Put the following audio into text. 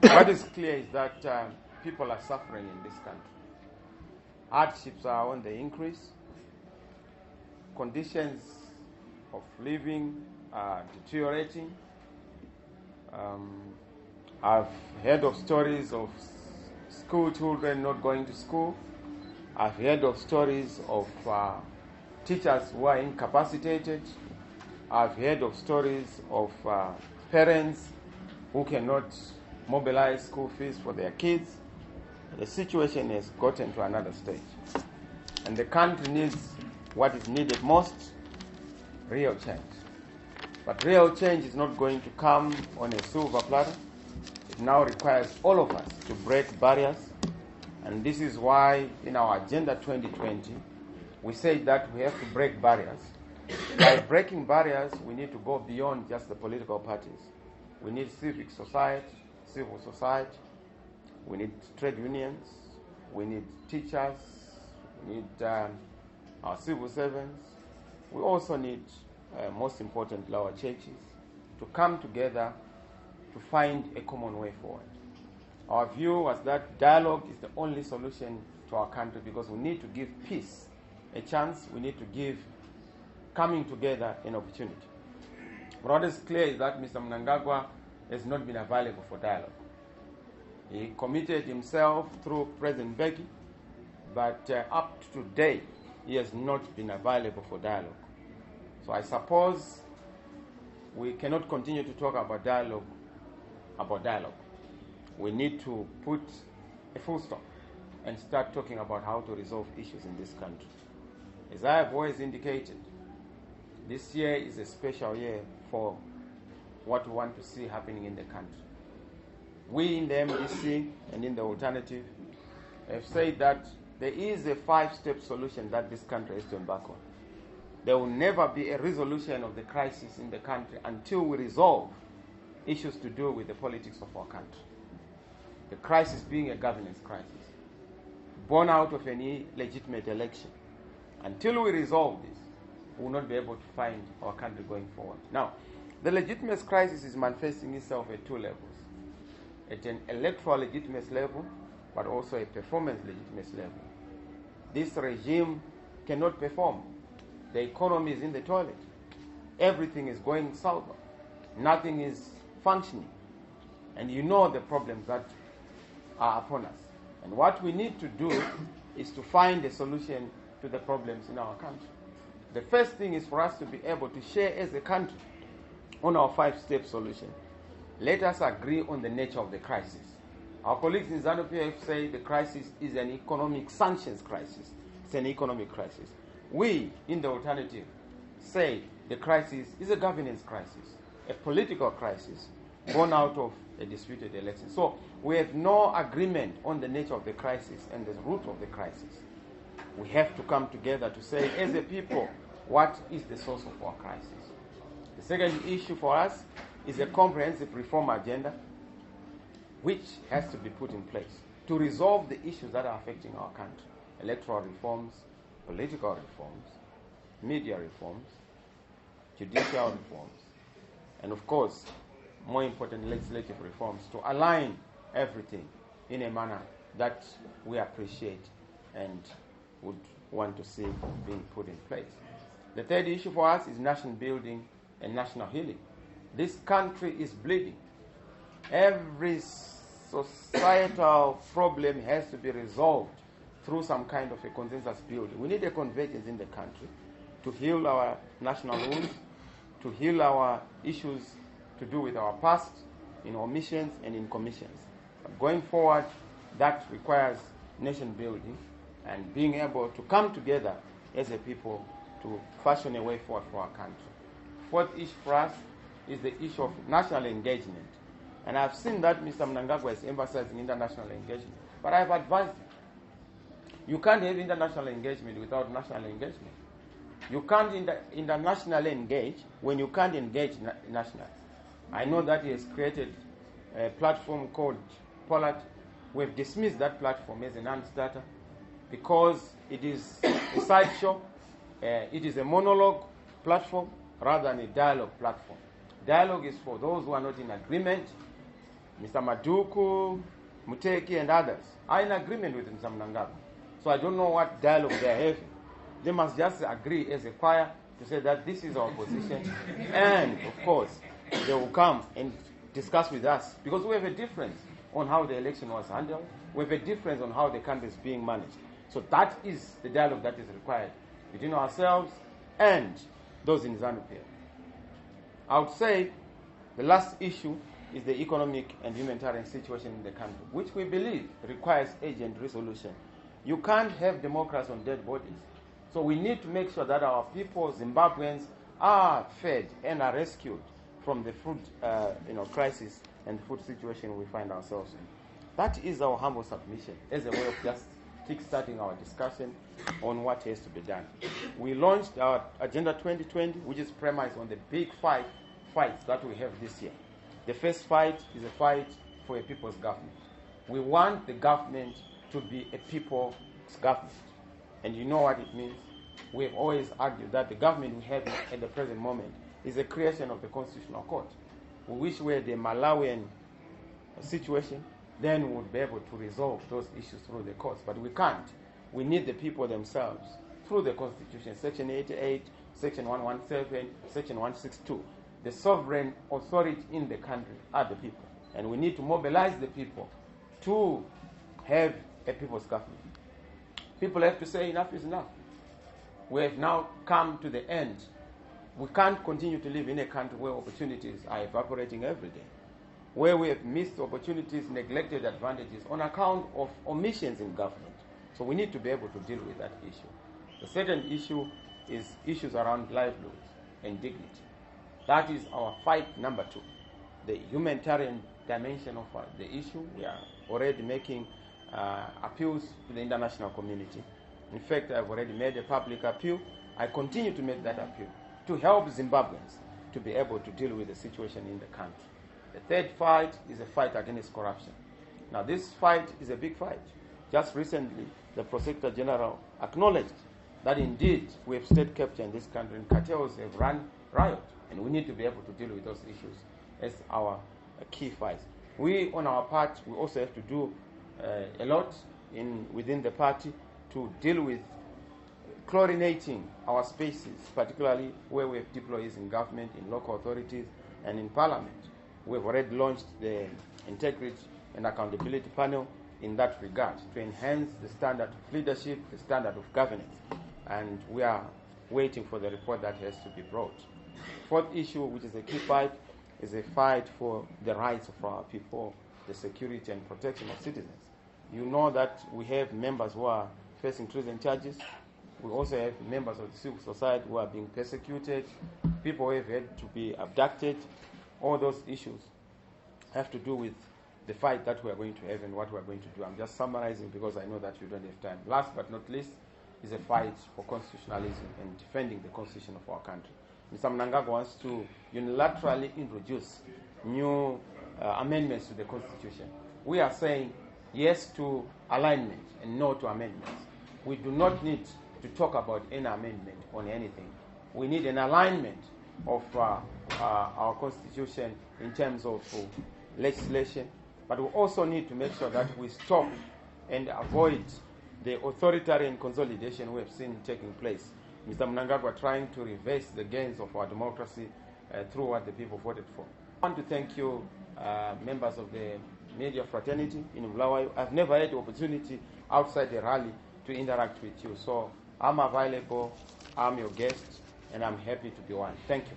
What is clear is that people are suffering in this country. Hardships are on the increase. Conditions of living are deteriorating. I've heard of stories of school children not going to school. I've heard of stories of teachers who are incapacitated. I've heard of stories of parents who cannot mobilize school fees for their kids. The situation has gotten to another stage. And the country needs what is needed most, real change. But real change is not going to come on a silver platter. It now requires all of us to break barriers. And this is why in our Agenda 2020, we say that we have to break barriers. By breaking barriers, we need to go beyond just the political parties. We need civic society, civil society. We need trade unions. We need teachers. We need our civil servants. We also need, most importantly, our churches to come together to find a common way forward. Our view was that dialogue is the only solution to our country because we need to give peace a chance. We need to give coming together an opportunity. What is clear is that Mr. Mnangagwa has not been available for dialogue. He committed himself through President Beki, but up to today, he has not been available for dialogue. So I suppose we cannot continue to talk about dialogue. We need to put a full stop and start talking about how to resolve issues in this country. As I have always indicated, this year is a special year for what we want to see happening in the country. We in the MDC and in the alternative have said that there is a 5-step solution that this country has to embark on. There will never be a resolution of the crisis in the country until we resolve issues to do with the politics of our country. The crisis being a governance crisis, born out of any legitimate election. Until we resolve this, we will not be able to find our country going forward. Now, the legitimacy crisis is manifesting itself at 2 levels. At an electoral legitimacy level, but also a performance legitimacy level. This regime cannot perform. The economy is in the toilet. Everything is going south. Nothing is functioning. And you know the problems that are upon us. And what we need to do is to find a solution to the problems in our country. The first thing is for us to be able to share as a country on our 5-step solution. Let us agree on the nature of the crisis. Our colleagues in ZANU-PF say the crisis is an economic sanctions crisis. It's an economic crisis. We, in the alternative, say the crisis is a governance crisis, a political crisis born out of a disputed election. So we have no agreement on the nature of the crisis and the root of the crisis. We have to come together to say, as a people, what is the source of our crisis? The second issue for us is a comprehensive reform agenda which has to be put in place to resolve the issues that are affecting our country. Electoral reforms, political reforms, media reforms, judicial reforms, and of course, more important, legislative reforms to align everything in a manner that we appreciate and would want to see being put in place. The third issue for us is nation building and national healing. This country is bleeding. Every societal problem has to be resolved through some kind of a consensus building. We need a convergence in the country to heal our national wounds, to heal our issues to do with our past, in omissions and in commissions. But going forward, that requires nation building and being able to come together as a people to fashion a way forward for our country. Fourth issue for us is the issue of national engagement. And I've seen that Mr. Mnangagwa is emphasizing international engagement. But I've advised him, you can't have international engagement without national engagement. You can't internationally engage when you can't engage nationally. I know that he has created a platform called Pollard. We've dismissed that platform as a non-starter because it is a sideshow. It is a monologue platform rather than a dialogue platform. Dialogue is for those who are not in agreement Mr. Maduku, Muteki, and others are in agreement with Mr. Mnangagwa. So I don't know what dialogue they are having. They must just agree as a choir to say that this is our position. And, of course, they will come and discuss with us, because we have a difference on how the election was handled. We have a difference on how the country is being managed. So that is the dialogue that is required between ourselves and those in ZANU-PF. I would say the last issue is the economic and humanitarian situation in the country, which we believe requires urgent resolution. You can't have democracy on dead bodies. So we need to make sure that our people, Zimbabweans, are fed and are rescued from the food crisis and food situation we find ourselves in. That is our humble submission as a way of just kick-starting our discussion on what has to be done. We launched our Agenda 2020, which is premised on the big fights that we have this year. The first fight is a fight for a people's government. We want the government to be a people's government. And you know what it means. We have always argued that the government we have at the present moment is a creation of the Constitutional Court. We wish we had the Malawian situation, then we would be able to resolve those issues through the courts. But we can't. We need the people themselves through the Constitution, Section 88, Section 117, Section 162. The sovereign authority in the country are the people. And we need to mobilize the people to have a people's government. People have to say enough is enough. We have now come to the end. We can't continue to live in a country where opportunities are evaporating every day, where we have missed opportunities, neglected advantages on account of omissions in government. So we need to be able to deal with that issue. The second issue is issues around livelihoods and dignity. That is our fight number 2. The humanitarian dimension of the issue, we are already making appeals to the international community. In fact, I've already made a public appeal. I continue to make that appeal to help Zimbabweans to be able to deal with the situation in the country. The third fight is a fight against corruption. Now, this fight is a big fight. Just recently, the Prosecutor General acknowledged that indeed we have state capture in this country and cartels have run riot, and we need to be able to deal with those issues as our key fights. We, on our part, we also have to do a lot within the party to deal with chlorinating our spaces, particularly where we have deployees in government, in local authorities, and in parliament. We have already launched the Integrity and Accountability Panel in that regard to enhance the standard of leadership, the standard of governance. And we are waiting for the report that has to be brought. Fourth issue, which is a key fight, is a fight for the rights of our people, the security and protection of citizens. You know that we have members who are facing treason charges. We also have members of the civil society who are being persecuted, people who have had to be abducted. All those issues have to do with the fight that we are going to have and what we are going to do. I'm just summarizing because I know that you don't have time. Last but not least is a fight for constitutionalism and defending the constitution of our country. Mr. Mnangagwa wants to unilaterally introduce new amendments to the constitution. We are saying yes to alignment and no to amendments. We do not need to talk about any amendment on anything. We need an alignment of our constitution in terms of legislation, but we also need to make sure that we stop and avoid the authoritarian consolidation we have seen taking place. Mr. Mnangagwa trying to reverse the gains of our democracy through what the people voted for. I want to thank you, members of the media fraternity in Bulawayo. I've never had the opportunity outside the rally to interact with you. So I'm available, I'm your guest, and I'm happy to be one. Thank you.